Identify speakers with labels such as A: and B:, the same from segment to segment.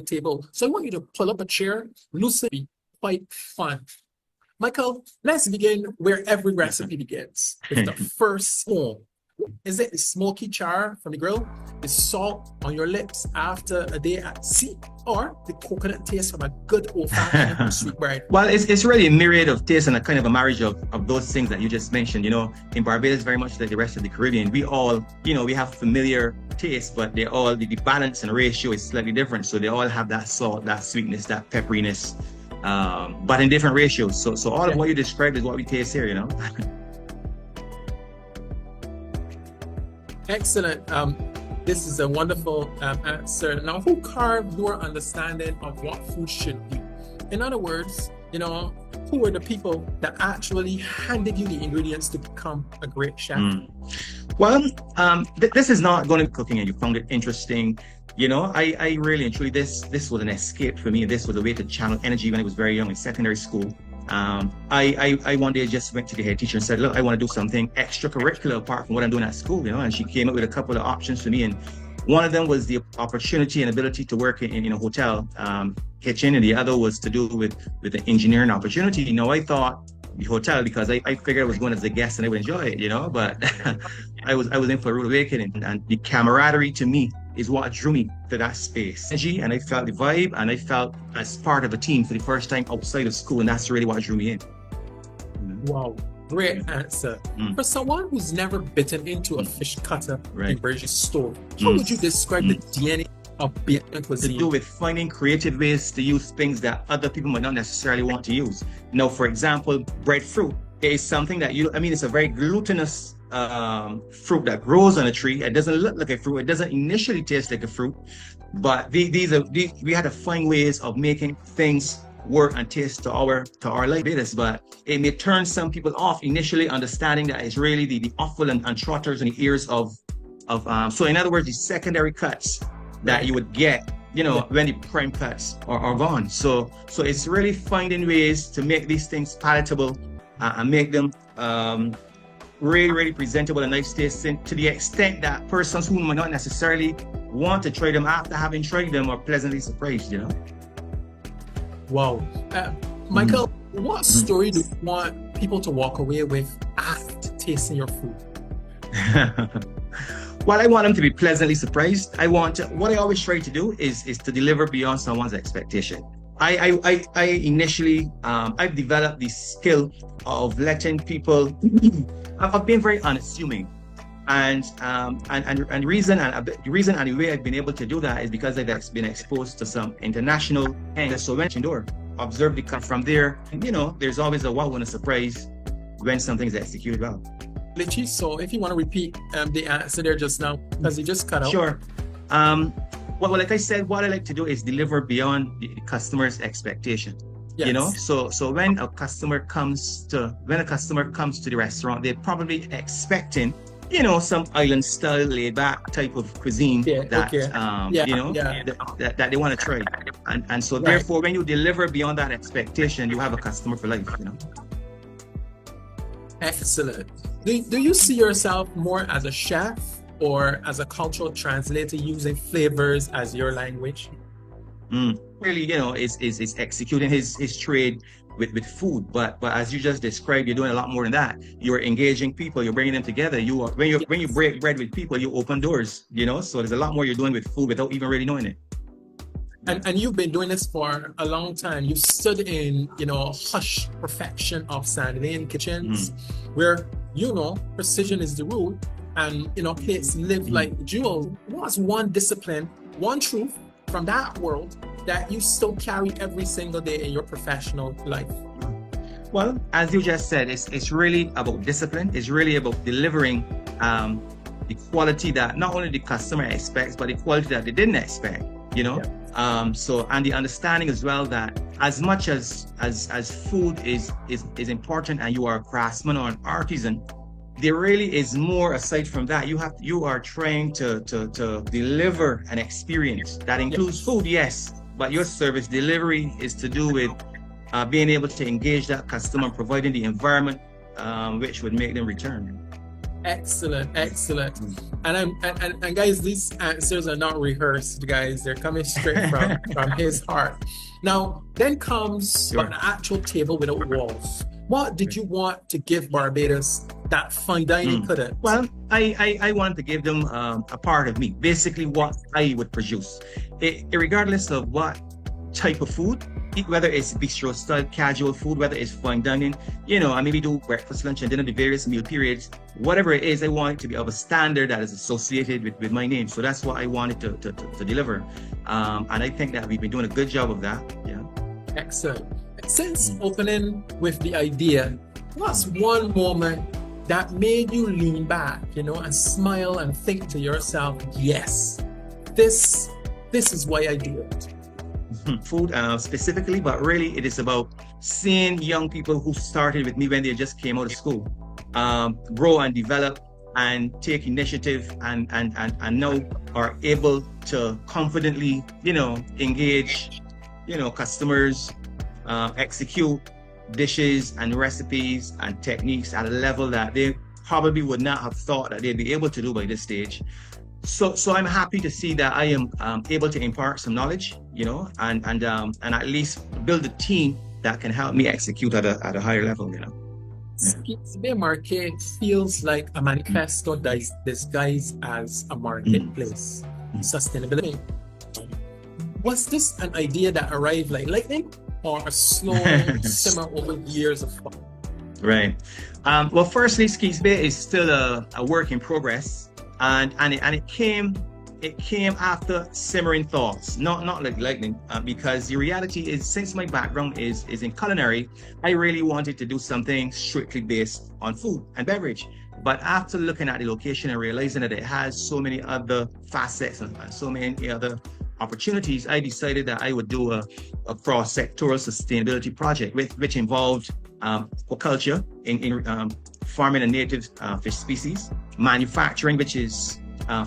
A: table. So I want you to pull up a chair, loosen, be quite fun. Michael, let's begin where every recipe begins, with the first spoon. Is it the smoky char from the grill, the salt on your lips after a day at sea, or the coconut taste from a good old-fashioned sweetbread?
B: Well, it's really a myriad of tastes and a kind of a marriage of those things that you just mentioned. You know, in Barbados, very much like the rest of the Caribbean, we all, you know, we have familiar tastes, but they all, the balance and ratio is slightly different. So they all have that salt, that sweetness, that pepperiness, but in different ratios. So all of what you described is what we taste here, you know.
A: Excellent. This is a wonderful answer. Now, who carved your understanding of what food should be? In other words, you know, who were the people that actually handed you the ingredients to become a great chef?
B: Well, this is not going to be cooking, and you found it interesting. You know, I really and truly, this was an escape for me. This was a way to channel energy when I was very young in secondary school. I one day just went to the head teacher and said, look, I want to do something extracurricular apart from what I'm doing at school, you know, and she came up with a couple of options for me. And one of them was the opportunity and ability to work in a hotel kitchen, and the other was to do with the engineering opportunity. You know, I thought the hotel because I figured I was going as a guest and I would enjoy it, you know, but I was in for a rude awakening, and the camaraderie to me is what drew me to that space. And I felt the vibe, and I felt as part of a team for the first time outside of school, and that's really what drew me in.
A: Wow, great answer. For someone who's never bitten into a fish cutter in Burgess store, how would you describe the DNA of Bajan cuisine?
B: To do with finding creative ways to use things that other people might not necessarily want to use. Now, for example, breadfruit is something that it's a very glutinous fruit that grows on a tree. It doesn't look like a fruit. It doesn't initially taste like a fruit, but we had to find ways of making things work and taste to our likeness. But it may turn some people off initially, understanding that it's really the offal and trotters and the ears of so in other words, the secondary cuts that you would get, you know, when the prime cuts are gone. So it's really finding ways to make these things palatable and make them really presentable and nice tasting, to the extent that persons who might not necessarily want to try them after having tried them are pleasantly surprised, you know.
A: Wow. Michael, what story do you want people to walk away with after tasting your food?
B: Well, I want them to be pleasantly surprised. What I always try to do is to deliver beyond someone's expectation. I initially, I've developed the skill of letting people, I've been very unassuming. And the reason and the way I've been able to do that is because I've been exposed to some international things. So when you observe the cut from there, you know, there's always a wow and a surprise when something's executed well.
A: Litchi, so if you want to repeat the answer there just now, because you just cut out.
B: Sure. Well, like I said, what I like to do is deliver beyond the customer's expectation. Yes. You know, so when a customer comes to the restaurant, they're probably expecting, you know, some island style laid back type of cuisine that they want to try. And so therefore, when you deliver beyond that expectation, you have a customer for life, you know.
A: Excellent. Do you see yourself more as a chef or as a cultural translator using flavors as your language?
B: Really, you know, is executing his trade with food, but as you just described, you're doing a lot more than that. You're engaging people, you're bringing them together. When you break bread with people, you open doors, you know. So there's a lot more you're doing with food without even really knowing it.
A: And you've been doing this for a long time. You stood in, you know, hush perfection of Sandalane kitchens, where, you know, precision is the rule, and, you know, plates live like jewels. What's one discipline, one truth from that world that you still carry every single day in your professional life?
B: Well, as you just said, it's really about discipline. It's really about delivering the quality that not only the customer expects, but the quality that they didn't expect, you know. So, and the understanding as well that as much as food is important, and you are a craftsman or an artisan, there really is more aside from that. You are trying to deliver an experience that includes food, yes, but your service delivery is to do with being able to engage that customer, providing the environment which would make them return.
A: Excellent, excellent. And guys, these answers are not rehearsed, guys. They're coming straight from his heart. Now, then comes
B: Sure.
A: an actual table without walls. What did you want to give Barbados that fine dining couldn't?
B: Well, I wanted to give them a part of me, basically what I would produce, regardless of what type of food, whether it's bistro style, casual food, whether it's fine dining, I maybe do breakfast, lunch, and dinner, the various meal periods, whatever it is, I want it to be of a standard that is associated with my name. So that's what I wanted to deliver. And I think that we've been doing a good job of that. Yeah.
A: Excellent. Since opening with the idea, what's one moment that made you lean back, and smile and think to yourself, yes, this is why I do it?
B: Food specifically, but really it is about seeing young people who started with me when they just came out of school grow and develop and take initiative and now are able to confidently engage customers, execute dishes and recipes and techniques at a level that they probably would not have thought that they'd be able to do by this stage. So I'm happy to see that I am able to impart some knowledge, and at least build a team that can help me execute at a higher level,
A: Skitsby Market feels like a manifesto disguised as a marketplace. Sustainability. Was this an idea that arrived like lightning, or a slow simmer over years of fun?
B: Right. Well, firstly, Skitsby is still a work in progress. And it came after simmering thoughts, not like lightning, because the reality is, since my background is in culinary, I really wanted to do something strictly based on food and beverage. But after looking at the location and realizing that it has so many other facets and so many other opportunities, I decided that I would do a cross-sectoral sustainability project, which involved aquaculture in farming a native fish species, manufacturing, which is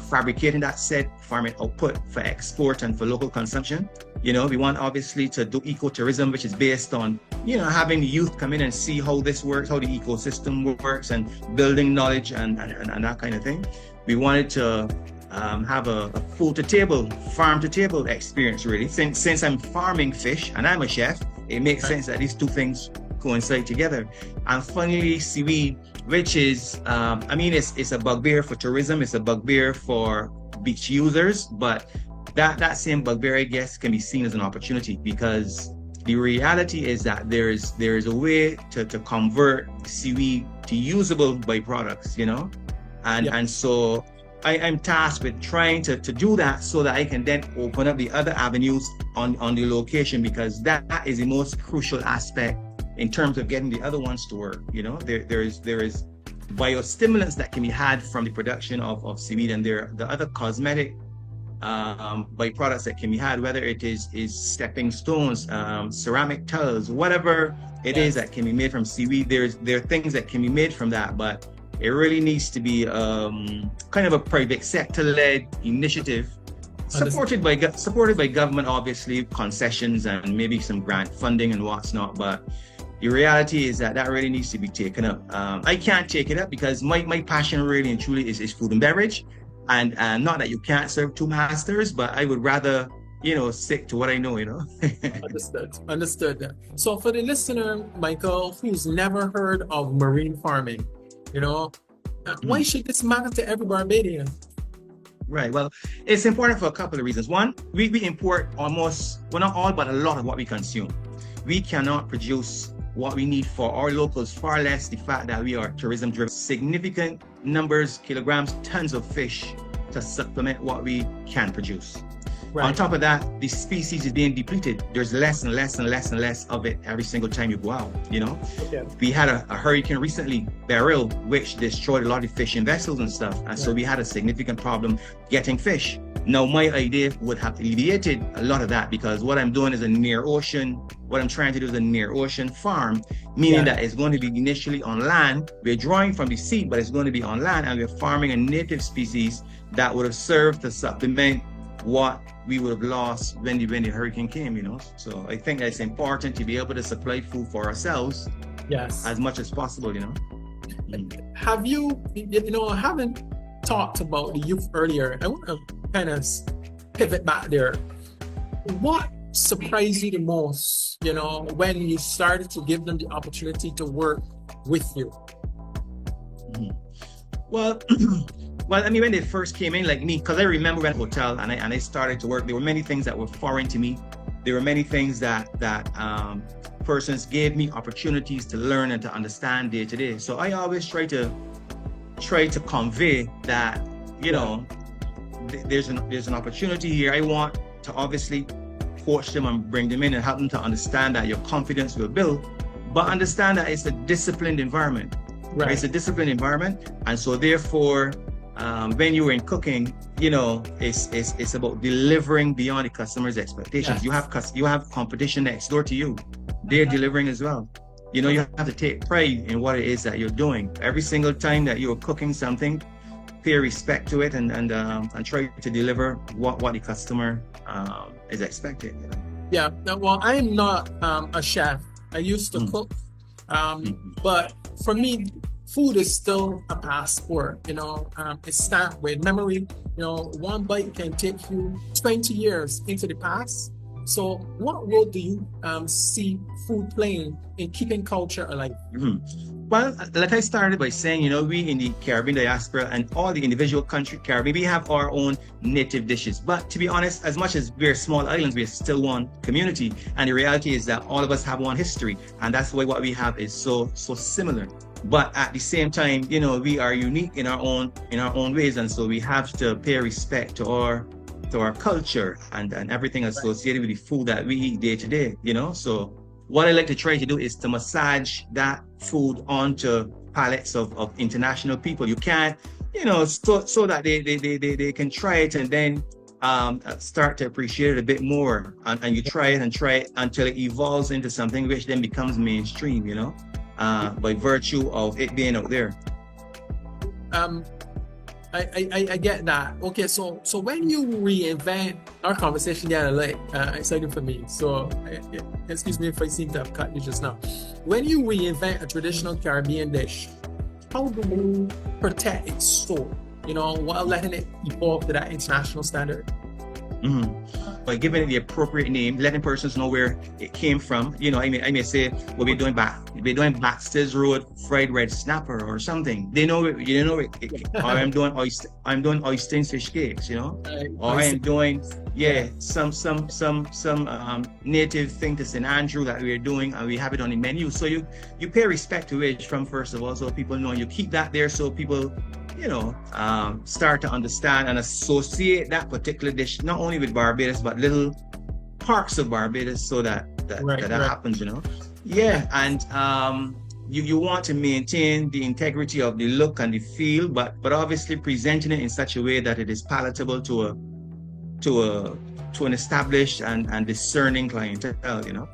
B: fabricating that said farming output for export and for local consumption. We want obviously to do ecotourism, which is based on having the youth come in and see how this works, how the ecosystem works, and building knowledge and that kind of thing. We wanted to have a food to table, farm to table experience, really. Since I'm farming fish and I'm a chef, it makes sense that these two things coincide together. And finally, seaweed, which is it's a bugbear for tourism, it's a bugbear for beach users, but that same bugbear, I guess, can be seen as an opportunity, because the reality is that there is a way to convert seaweed to usable byproducts, and so I'm tasked with trying to do that, so that I can then open up the other avenues on the location, because that is the most crucial aspect in terms of getting the other ones to work. There is biostimulants that can be had from the production of seaweed, and there are the other cosmetic byproducts that can be had, whether it is stepping stones, ceramic tiles, whatever it is that can be made from seaweed. There are things that can be made from that, but it really needs to be kind of a private sector-led initiative, supported by government, obviously, concessions and maybe some grant funding and what's not. But the reality is that really needs to be taken up. I can't take it up because my passion really and truly is food and beverage, and not that you can't serve two masters, but I would rather stick to what I know.
A: Understood. So for the listener, Michael, who's never heard of marine farming, why should this matter to every Barbadian?
B: Right. Well, it's important for a couple of reasons. One, we import almost, well, not all, but a lot of what we consume. We cannot produce what we need for our locals, far less the fact that we are tourism driven. Significant numbers, kilograms, tons of fish to supplement what we can produce. Right. On top of that, the species is being depleted. There's less and less and less and less of it every single time you go out, Okay. We had a hurricane recently, Beryl, which destroyed a lot of fishing vessels and stuff. And so we had a significant problem getting fish. Now, my idea would have alleviated a lot of that, because what I'm doing is what I'm trying to do is a near ocean farm, meaning that it's going to be initially on land. We're drawing from the sea, but it's going to be on land, and we're farming a native species that would have served to supplement what we would have lost when the hurricane came, So I think that it's important to be able to supply food for ourselves as much as possible,
A: Have you, I haven't talked about the youth earlier. I want to kind of pivot back there. What surprised you the most, when you started to give them the opportunity to work with you?
B: Well, when they first came in, like me, because I remember when hotel and I started to work, there were many things that were foreign to me. There were many things that persons gave me opportunities to learn and to understand day to day. So I always try to convey that, there's an opportunity here. I want to obviously coach them and bring them in and help them to understand that your confidence will build, but understand that it's a disciplined environment. Right. It's a disciplined environment, and so therefore, when you're in cooking, it's about delivering beyond the customer's expectations. Yes. You have competition next door to you; they're delivering as well. You have to take pride in what it is that you're doing. Every single time that you're cooking something, pay respect to it and try to deliver what the customer is expected.
A: Yeah. Well, I'm not a chef. I used to cook, but for me, food is still a passport. It's stamped with memory. One bite can take you 20 years into the past. So what role do you see food playing in keeping culture alive?
B: Well, like I started by saying, we in the Caribbean diaspora and all the individual country Caribbean, we have our own native dishes. But to be honest, as much as we're small islands, we're still one community. And the reality is that all of us have one history. And that's why what we have is so similar. But at the same time, we are unique in our own ways. And so we have to pay respect to our culture and everything associated with the food that we eat day to day, So what I like to try to do is to massage that food onto palates of international people. You can't, so that they can try it and then start to appreciate it a bit more. And you try it until it evolves into something which then becomes mainstream, by virtue of it being out there.
A: I get that. Okay, so when you reinvent our conversation, exciting for me. So excuse me if I seem to have cut you just now. When you reinvent a traditional Caribbean dish, how do you protect its soul? While letting it evolve to that international standard. By
B: giving it the appropriate name, letting persons know where it came from. I may say we're doing Baxter's Road fried red snapper or something. They know it. Or I'm doing oyster and fish cakes. Or I'm doing some native thing to St. Andrew that we're doing, and we have it on the menu. So you pay respect to it from first of all, so people know. You keep that there, so people start to understand and associate that particular dish not only with Barbados but little parts of Barbados, so that happens, and you want to maintain the integrity of the look and the feel, but obviously presenting it in such a way that it is palatable to an established and discerning clientele.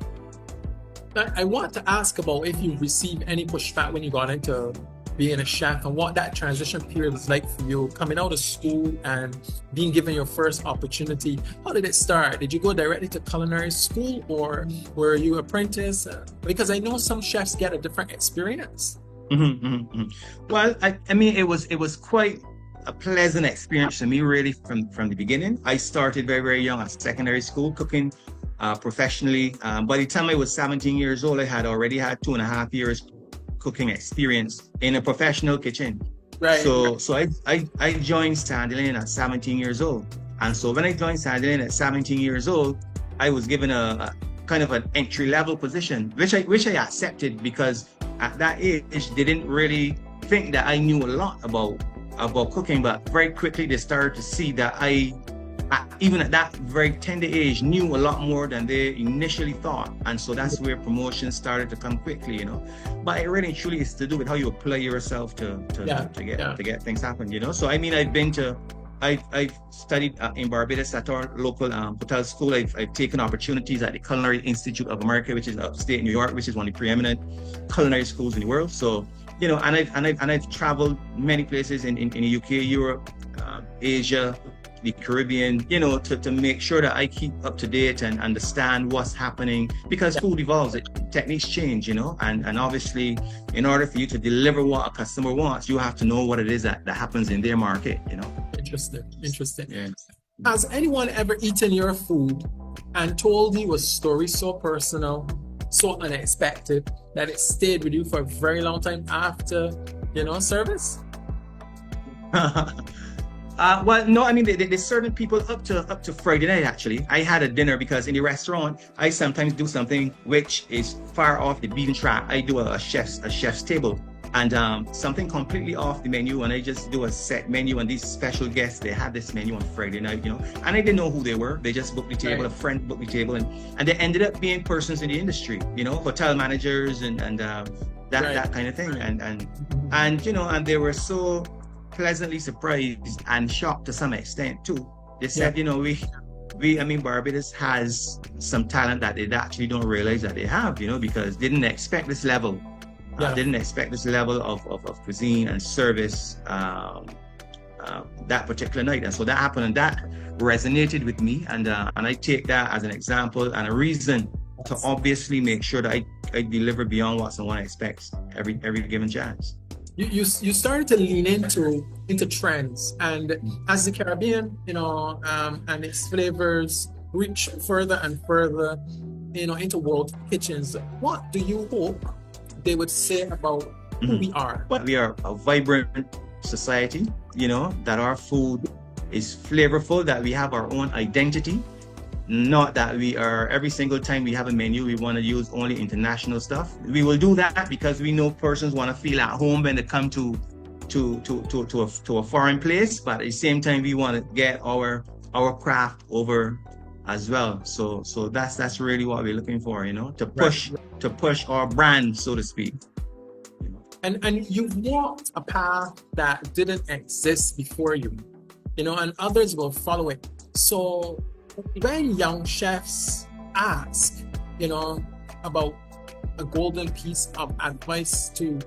A: I want to ask about if you received any pushback when you got into being a chef and what that transition period was like for you, coming out of school and being given your first opportunity. How did it start? Did you go directly to culinary school or were you apprentice? Because I know some chefs get a different experience.
B: Well, I mean, it was quite a pleasant experience for me, really, from the beginning. I started very, very young at secondary school, cooking professionally. By the time I was 17 years old, I had already had 2.5 years cooking experience in a professional kitchen.
A: Right.
B: So I joined Sandiland at 17 years old. And so when I joined Sandiland at 17 years old, I was given a kind of an entry-level position, which I accepted because at that age, they didn't really think that I knew a lot about cooking, but very quickly they started to see that I even at that very tender age, knew a lot more than they initially thought. And so that's where promotions started to come quickly, But it really truly is to do with how you apply yourself to get things happen, So I mean, I've studied in Barbados at our local hotel school. I've taken opportunities at the Culinary Institute of America, which is upstate New York, which is one of the preeminent culinary schools in the world. So, and I've traveled many places in the UK, Europe, Asia, the Caribbean, to make sure that I keep up to date and understand what's happening, because food evolves, techniques change, and obviously in order for you to deliver what a customer wants, you have to know what it is that happens in their market,
A: Interesting.
B: Yeah.
A: Has anyone ever eaten your food and told you a story so personal, so unexpected, that it stayed with you for a very long time after, service?
B: Well, no, I mean, there's certain people up to Friday night, actually. I had a dinner because in the restaurant, I sometimes do something which is far off the beaten track. I do a chef's table, and something completely off the menu, and I just do a set menu, and these special guests, they had this menu on Friday night, and I didn't know who they were. They just booked the table,
A: Right.
B: a friend booked the table, and they ended up being persons in the industry, hotel managers and that
A: Right.
B: kind of thing. And they were so pleasantly surprised and shocked to some extent too. They said, Barbados has some talent that they actually don't realize that they have, because they didn't expect this level. Didn't expect this level of cuisine and service that particular night. And so that happened, and that resonated with me. And I take that as an example and a reason to obviously make sure that I deliver beyond what someone expects every given chance.
A: You started to lean into trends, and as the Caribbean, and its flavors reach further and further, into world kitchens. What do you hope they would say about who we are?
B: But we are a vibrant society, that our food is flavorful, that we have our own identity. Not that we are, every single time we have a menu, we want to use only international stuff. We will do that because we know persons want to feel at home when they come to a foreign place, but at the same time, we want to get our craft over as well. So that's really what we're looking for, to push our brand, so to speak.
A: And you've walked a path that didn't exist before you, and others will follow it. So when young chefs ask, about a golden piece of advice to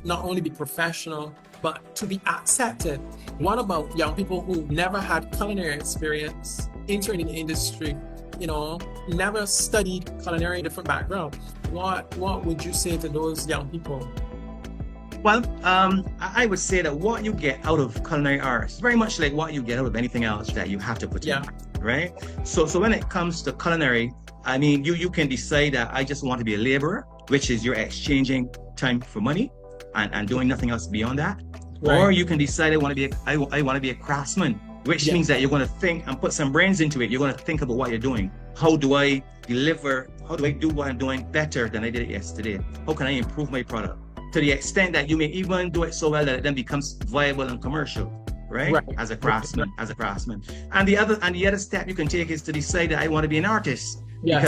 A: not only be professional, but to be accepted, what about young people who never had culinary experience, entering the industry, never studied culinary, different background? What would you say to those young people?
B: Well, I would say that what you get out of culinary arts is very much like what you get out of anything else that you have to put in, right? So when it comes to culinary, I mean, you can decide that I just want to be a laborer, which is you're exchanging time for money and doing nothing else beyond that.
A: Right.
B: Or you can decide I want to be a craftsman, which means that you're going to think and put some brains into it. You're going to think about what you're doing. How do I deliver? How do I do what I'm doing better than I did it yesterday? How can I improve my product? To the extent that you may even do it so well that it then becomes viable and commercial, right? As a craftsman. And the other step you can take is to decide that I want to be an artist.
A: Yes.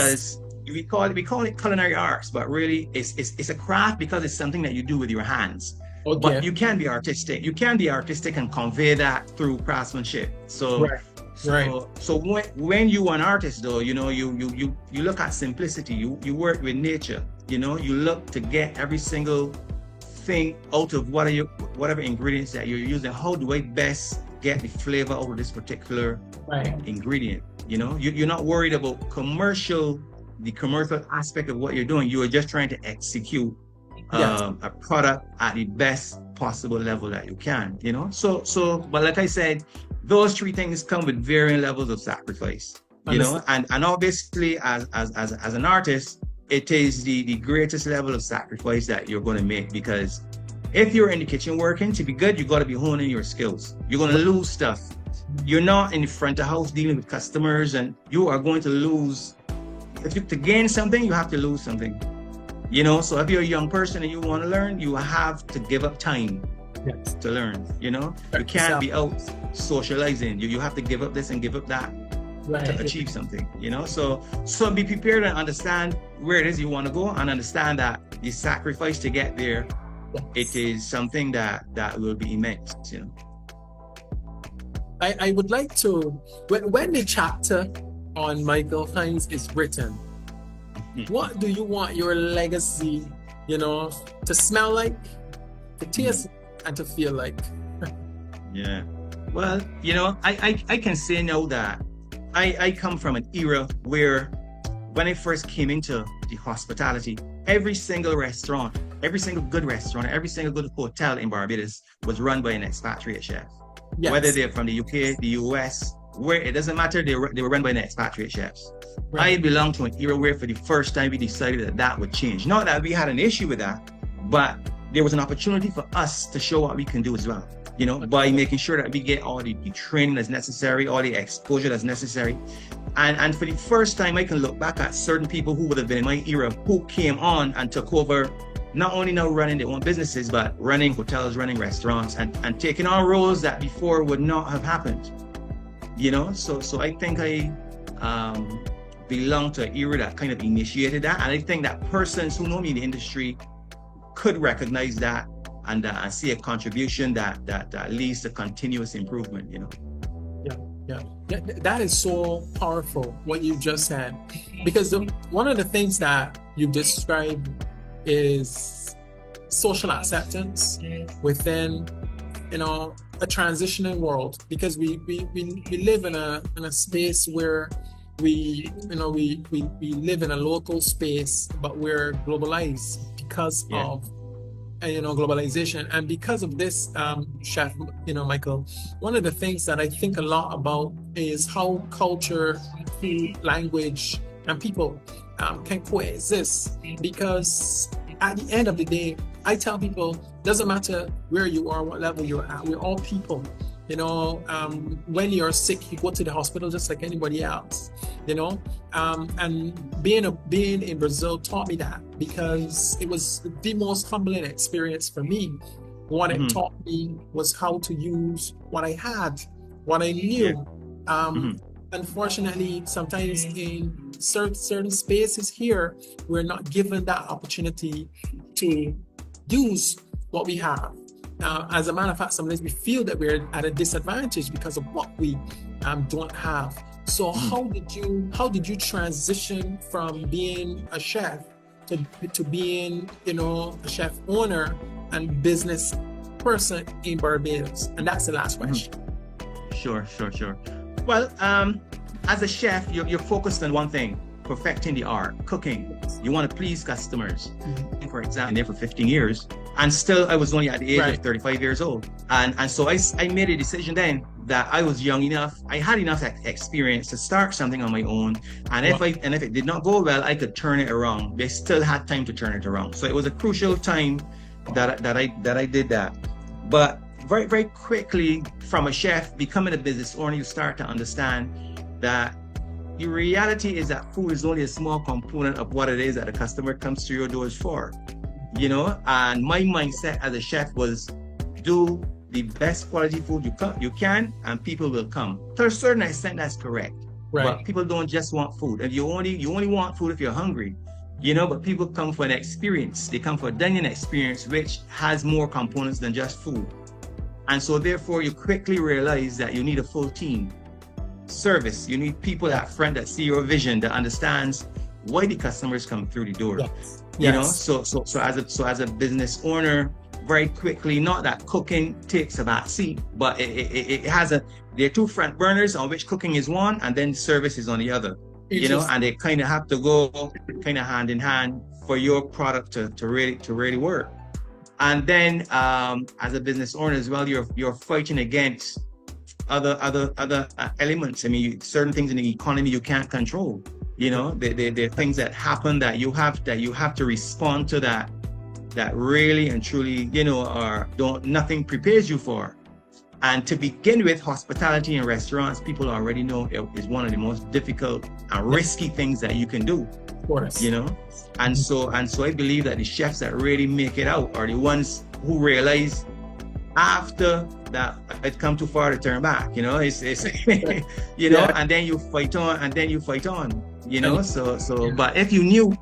B: Because we call it culinary arts, but really it's a craft because it's something that you do with your hands.
A: Okay.
B: But you can be artistic. You can be artistic and convey that through craftsmanship. So when you are an artist, though, you look at simplicity. You work with nature. You look to get every single thing out of whatever ingredients that you're using. How do I best get the flavor out of this particular ingredient? You're not worried about the commercial aspect of what you're doing. You are just trying to execute a product at the best possible level that you can. But like I said, those three things come with varying levels of sacrifice. And obviously as an artist, it is the greatest level of sacrifice that you're going to make, because if you're in the kitchen working, to be good, you got to be honing your skills. You're going to lose stuff. You're not in the front of house dealing with customers, and you are going to lose. To gain something, you have to lose something. So if you're a young person and you want to learn, you have to give up time to learn. You can't be out socializing. You have to give up this and give up that to achieve something. So be prepared and understand where it is you want to go, and understand that the sacrifice to get there, it is something that will be immense.
A: I would like to, when the chapter on Michael Hinds is written, what do you want your legacy, to smell like, to taste, and to feel like?
B: Well, I can say now that I come from an era where when I first came into the hospitality, every single restaurant, every single good restaurant, every single good hotel in Barbados was run by an expatriate chef.
A: Yes.
B: Whether they're from the UK, the US, where it doesn't matter, they were run by an expatriate chefs. Right. I belong to an era where for the first time we decided that would change. Not that we had an issue with that, but there was an opportunity for us to show what we can do as well. By making sure that we get all the training that's necessary, all the exposure that's necessary. And for the first time, I can look back at certain people who would have been in my era who came on and took over, not only now running their own businesses, but running hotels, running restaurants, and taking on roles that before would not have happened. So I think I belong to an era that kind of initiated that. And I think that persons who know me in the industry could recognize that and see a contribution that leads to continuous improvement,
A: Yeah, that is so powerful what you just said, because one of the things that you described is social acceptance within a transitioning world, because we live in a space where we live in a local space, but we're globalized because of globalization. And because of this, Chef Michael, one of the things that I think a lot about is how culture, food, language, and people can coexist. Because at the end of the day, I tell people, doesn't matter where you are, what level you're at, we're all people. When you're sick, you go to the hospital just like anybody else, and being in Brazil taught me that, because it was the most humbling experience for me. What it taught me was how to use what I had, what I knew. Unfortunately, sometimes in certain spaces here, we're not given that opportunity to use what we have. As a matter of fact, sometimes we feel that we're at a disadvantage because of what we don't have. So how did you transition from being a chef to being a chef owner and business person in Barbados? And that's the last question.
B: Sure. Well, as a chef, you're focused on one thing: perfecting the art, cooking. You want to please customers. For example, there for 15 years, and still I was only at the age of 35 years old. And so I made a decision then that I was young enough, I had enough experience to start something on my own. And if it did not go well, I could turn it around. They still had time to turn it around. So it was a crucial time that I did that. But very, very quickly, from a chef becoming a business owner, you start to understand that the reality is that food is only a small component of what it is that a customer comes to your doors for, and my mindset as a chef was do the best quality food you can, and people will come. To a certain extent, that's correct. Right. But people don't just want food. And you only want food if you're hungry, but people come for an experience. They come for a dining experience, which has more components than just food. And so therefore, you quickly realize that you need a full team. Service, you need people at front that see your vision, that understands why the customers come through the door. So as a business owner, very quickly, not that cooking takes a back seat, but there are two front burners on which cooking is one, and then service is on the other. And they kind of have to go kind of hand in hand for your product to really work. And then as a business owner as well, you're fighting against other elements. I mean, certain things in the economy you can't control. There are things that happen that you have to respond to that really and truly, nothing prepares you for. And to begin with, hospitality and restaurants, people already know is one of the most difficult and risky things that you can do. Of course. And so I believe that the chefs that really make it out are the ones who realize after that it come too far to turn back. It's and then you fight on, so but if you knew